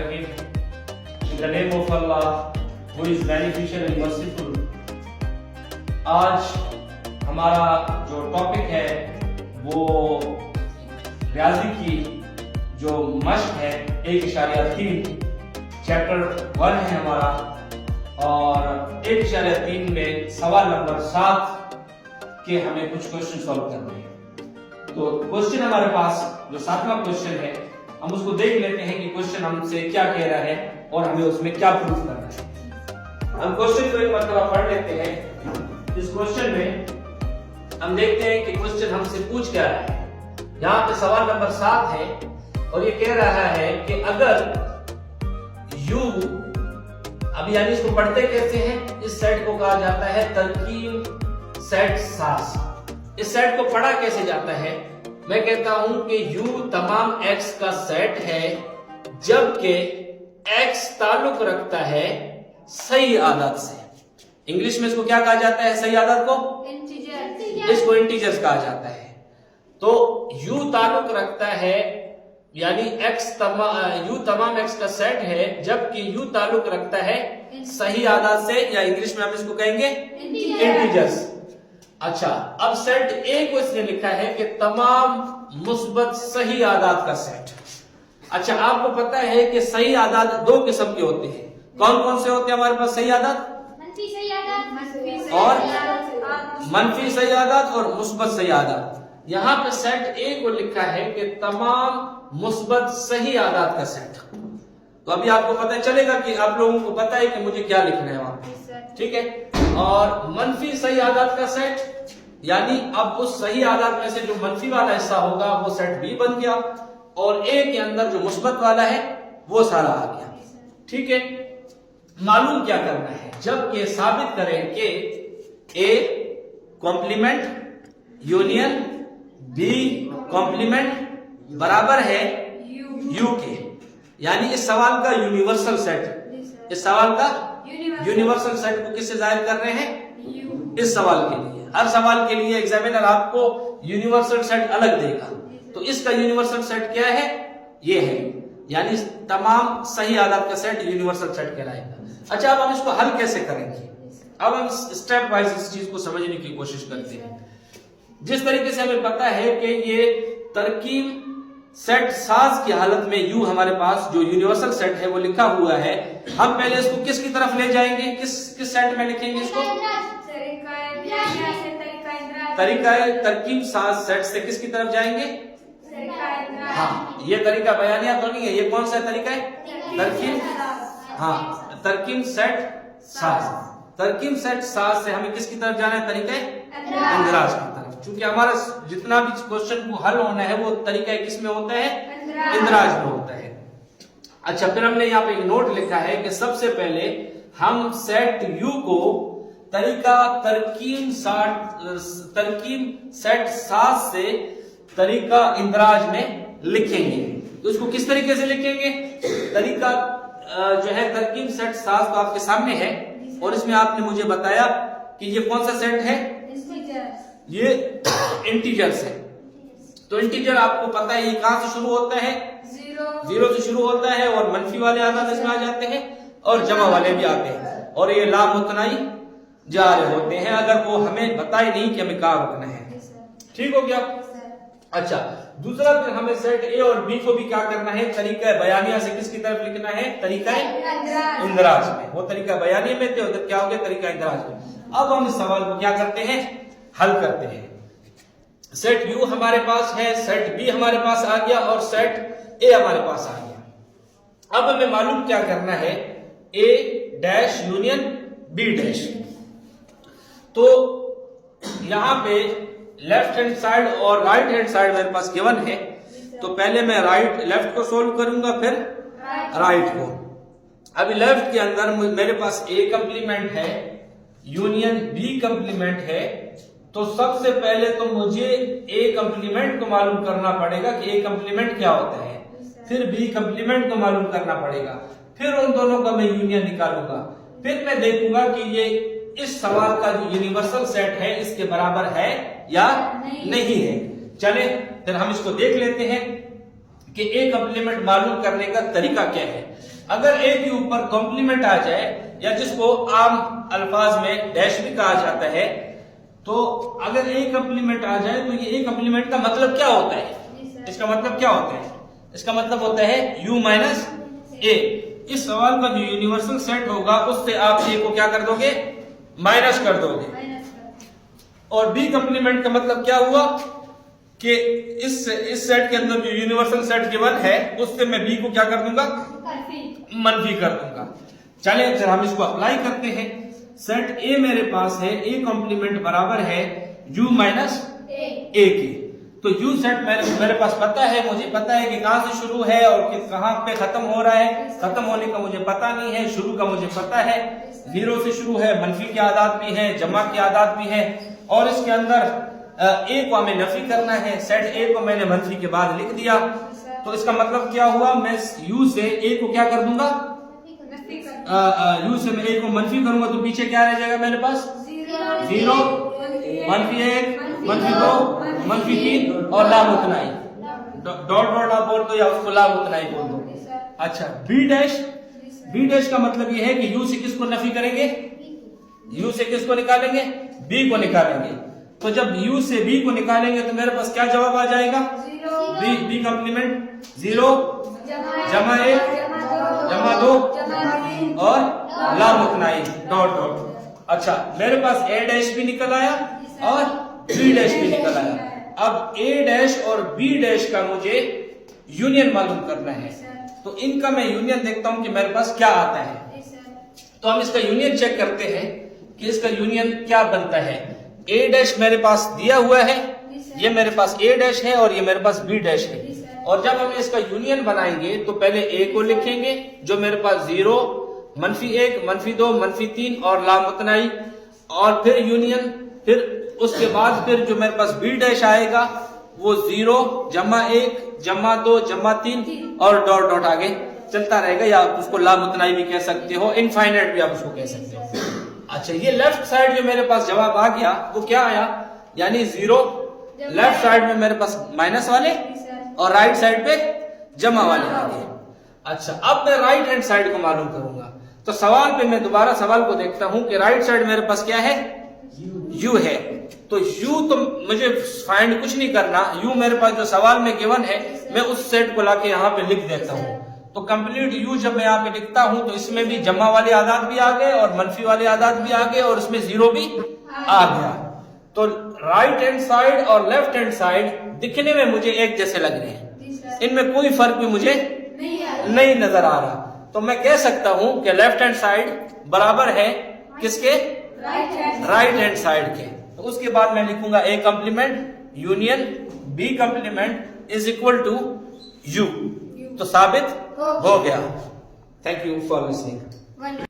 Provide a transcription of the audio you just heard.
Rahim. In the name of Allah, who is beneficial and merciful. आज हमारा जो topic है वो रियाजी की जो मश्क है 1.3 चैप्टर 1 है हमारा, और 1.3 में सवाल नंबर 7 के हमें कुछ क्वेश्चन सॉल्व करने हैं। तो क्वेश्चन हमारे पास जो 7वां क्वेश्चन है, हम उसको देख लेते हैं कि क्वेश्चन हमसे क्या कह रहा है और हमें उसमें क्या प्रूफ करना है। हम क्वेश्चन को एक मरतबा पढ़ लेते हैं। इस क्वेश्चन में हम देखते हैं कि क्वेश्चन हमसे पूछ क्या रहा है। यहाँ पे सवाल नंबर 7 है और ये कह रहा है कि अगर u, अब यानी इसको पढ़ते कैसे हैं, इस सेट को कहा जाता है तरकीब सेट सास। इस सेट को पढ़ा कैसे जाता है, मैं कहता हूं कि u तमाम x का सेट है जबकि x ताल्लुक रखता है सही आदत से। इंग्लिश में इसको क्या कहा जाता है, सही आदत को इसको इंटीजर्स कहा जाता है। तो u ताल्लुक रखता है यानी u तमाम x का सेट है जबकि u ताल्लुक रखता है सही आदत से, या इंग्लिश में हम इसको कहेंगे इंटीजर्स। अच्छा, अब सेट ए को इसने लिखा है कि तमाम मुस्बत सही आदात का सेट। अच्छा, आपको पता है कि सही आदात 2 किस्म के होते हैं। कौन कौन से होते हैं हमारे पास सही आदात? मनफी सही आदात और मनफी सही आदात और मुस्बत सही आदात। यहाँ पे सेट ए को लिखा है कि तमाम मुस्बत सही आदात का सेट। तो अभी आपको पता चलेगा कि आप लोगों को पता है कि मुझे क्या लिखना है वहां, ठीक है। और मनफी सही आदात का सेट यानी अब उस सही आदात में से जो मनफी वाला हिस्सा होगा वो सेट बी बन गया, और ए के अंदर जो मुस्बत वाला है वो सारा आ गया, ठीक है। मालूम क्या करना है, जबकि साबित करें कि A complement union B complement बराबर है यू के, यानी इस सवाल का यूनिवर्सल सेट, इस सवाल का यूनिवर्सल सेट को किससे जाहिर कर रहे हैं, इस सवाल के लिए। हर सवाल के लिए एग्जामिनर आपको यूनिवर्सल सेट अलग देगा, तो इसका यूनिवर्सल सेट क्या है, ये है, यानी तमाम सही आदात का सेट यूनिवर्सल सेट कहलाएगा। अच्छा, अब हम इसको हल कैसे करेंगे, अब हम स्टेप वाइज इस चीज को समझने की कोशिश करते हैं। जिस तरीके से हमें पता है कि ये तरकीब सेट साज की हालत में यू हमारे पास जो यूनिवर्सल सेट है वो लिखा हुआ है, हम पहले इसको किसकी तरफ ले जाएंगे, किस सेट में लिखेंगे इसको, तरीका तरकीब साज सेट से किसकी तरफ जाएंगे, हाँ, ये तरीका बयानिया तो नहीं है, ये कौन सा तरीका है, तरकीब, हाँ, तरकीब सेट साज। तरकीब सेट साज से हमें किसकी तरफ जाना है, तरीका इंदिराज की तरफ, क्योंकि हमारा जितना भी क्वेश्चन को हल होना है वो तरीका किस में होता है, इंदिराज में होता है। अच्छा, फिर हमने यहाँ पे एक नोट लिखा है कि सबसे पहले हम सेट यू को तरीका तरकीब सेट साज से तरीका इंदिराज में लिखेंगे। तो इसको किस तरीके से लिखेंगे, तरीका जो है तरकीब सेट साज तो आपके सामने है, और इसमें आपने मुझे बताया कि ये कौन सा सेट है, ये इंटीजर्स है। तो इंटीजर आपको पता है ये कहां से शुरू होता है, 0 से शुरू होता है, और मनफी वाले आदात इसमें आ जाते हैं और जमा वाले भी आते हैं, और ये ला मुतनाई जा रहे होते हैं अगर वो हमें बताए नहीं कि हमें कहाँ रुकना है, ठीक हो गया। अच्छा, दूसरा फिर हमें सेट ए और बी को भी क्या करना है, तरीका बयानिया से किसकी तरफ लिखना है, तरीका इंदिराज में। वो तरीका बयानिया में थे, उधर क्या हो गया, तरीका इंदिराज में। अब हम इस सवाल को क्या करते हैं, हल करते हैं। सेट यू हमारे पास है, सेट बी हमारे पास आ गया और सेट ए हमारे पास आ गया। अब हमें मालूम क्या करना है, ए डैश यूनियन बी डैश। तो यहां पे लेफ्ट हैंड साइड और राइट हैंड साइड मेरे पास गिवन है, तो पहले मैं लेफ्ट को सोल्व करूंगा फिर राइट को। अभी लेफ्ट के अंदर मेरे पास ए कंप्लीमेंट है, यूनियन बी कंप्लीमेंट है, तो सबसे पहले तो मुझे ए कंप्लीमेंट को मालूम करना पड़ेगा कि ए कंप्लीमेंट क्या होता है, फिर बी कंप्लीमेंट को मालूम करना पड़ेगा, फिर उन दोनों का मैं यूनियन निकालूंगा, फिर मैं देखूंगा कि ये इस सवाल का जो यूनिवर्सल सेट है इसके बराबर है या नहीं है। चले फिर हम इसको देख लेते हैं कि ए कॉम्प्लीमेंट मालूम करने का तरीका क्या है। अगर ए के ऊपर कॉम्प्लीमेंट आ जाए या जिसको आम अल्फाज में डैश भी कहा जाता है, तो अगर ए कॉम्प्लीमेंट आ जाए तो ये ए कॉम्प्लीमेंट का मतलब क्या होता है? इसका मतलब क्या होता है? इसका मतलब होता है u माइनस ए। इस सवाल का जो यूनिवर्सल सेट होगा उससे आप ए को क्या कर दोगे? माइनस कर दोगे। और बी कॉम्प्लीमेंट का मतलब क्या हुआ कि इस सेट के अंदर जो यूनिवर्सल सेट गिवन है उससे मैं बी को क्या कर दूंगा? मनफी कर दूंगा। चलिए फिर हम इसको अप्लाई करते हैं। सेट ए मेरे पास है, ए कॉम्प्लीमेंट बराबर है u माइनस ए के। तो u सेट मेरे पास पता है, मुझे पता है कि कहां से शुरू है और कहां पे खत्म हो रहा है। खत्म होने का मुझे पता नहीं है, शुरू का मुझे पता है। 0 से शुरू है, मनफी के आदात भी है, जमा के आदात भी है। और इसके अंदर ए को हमें नफी करना है। सेट ए को मैंने मनफी के बाद लिख दिया। तो इसका मतलब क्या हुआ? मैं u से ए को क्या कर दूंगा? u से मैं ए को मनफी करूंगा तो पीछे क्या रह जाएगा मेरे पास? 0, मनफी 1, मनफी 2, मनफी 3 और लाम उतनाई। डॉट डॉट आप बोल दो या उसको लाम उतनाई बोल दो। अच्छा, बी डैश का मतलब ये है कि u से किसको नफी करेंगे? u से किसको निकालेंगे? b को निकालेंगे। तो जब u से b को निकालेंगे तो मेरे पास क्या जवाब आ जाएगा? b कॉम्प्लीमेंट 0 जमा 1 जमा 2 और लाम उतनाई डॉट डॉट। अच्छा, मेरे पास a डैश भी निकल आया और b डैश भी निकल आया। अब a डैश और b डैश का मुझे यूनियन मालूम करना है। तो इनका मैं यूनियन देखता हूं कि मेरे पास क्या आता है। तो हम इसका यूनियन चेक करते हैं कि इसका यूनियन क्या बनता है। a डैश मेरे पास दिया हुआ है, ये मेरे पास a डैश है और ये मेरे पास b डैश है। और जब हम इसका यूनियन बनाएंगे तो पहले a को लिखेंगे जो मेरे पास 0, मनफी 1, मनफी 2, मनफी 3 और लाम उतनाई, और फिर यूनियन। फिर उसके बाद फिर जो मेरे पास b डैश आएगा वो 0 जमा 1 जमा 2 जमा 3 और डॉट डॉट आगे चलता रहेगा, या आप उसको लाम उतनाई भी कह सकते हो, इनफाइनाइट भी आप उसको कह सकते हो। अच्छा, ये लेफ्ट साइड जो मेरे पास जवाब आ गया वो क्या आया? यानी 0 लेफ्ट साइड में मेरे पास माइनस वाले और राइट साइड पे जमा वाले आ गए। अच्छा, अब मैं राइट हैंड साइड को मालूम करूंगा। तो सवाल पे मैं दोबारा सवाल को देखता हूं कि राइट साइड मेरे पास क्या है? u है। तो u तो मुझे फाइंड कुछ नहीं करना, u मेरे पास जो सवाल में गिवन है मैं उस सेट को लाके यहाँ पे लिख देता हूँ। तो कंप्लीट u जब मैं यहाँ पे लिखता हूँ तो इसमें भी जमा वाले आदात भी आ गए और मनफी वाले आदात भी आ गए और उसमें 0 भी आ गया। तो राइट हैंड साइड और लेफ्ट हैंड साइड दिखने में मुझे एक जैसे लग रहे हैं, इनमें कोई फर्क भी मुझे नहीं नजर आ रहा। तो मैं कह सकता हूं कि लेफ्ट हैंड साइड बराबर है किसके? राइट हैंड साइड के। तो उसके बाद मैं लिखूंगा a complement union b complement is equal to u। तो साबित हो गया। Thank you for listening.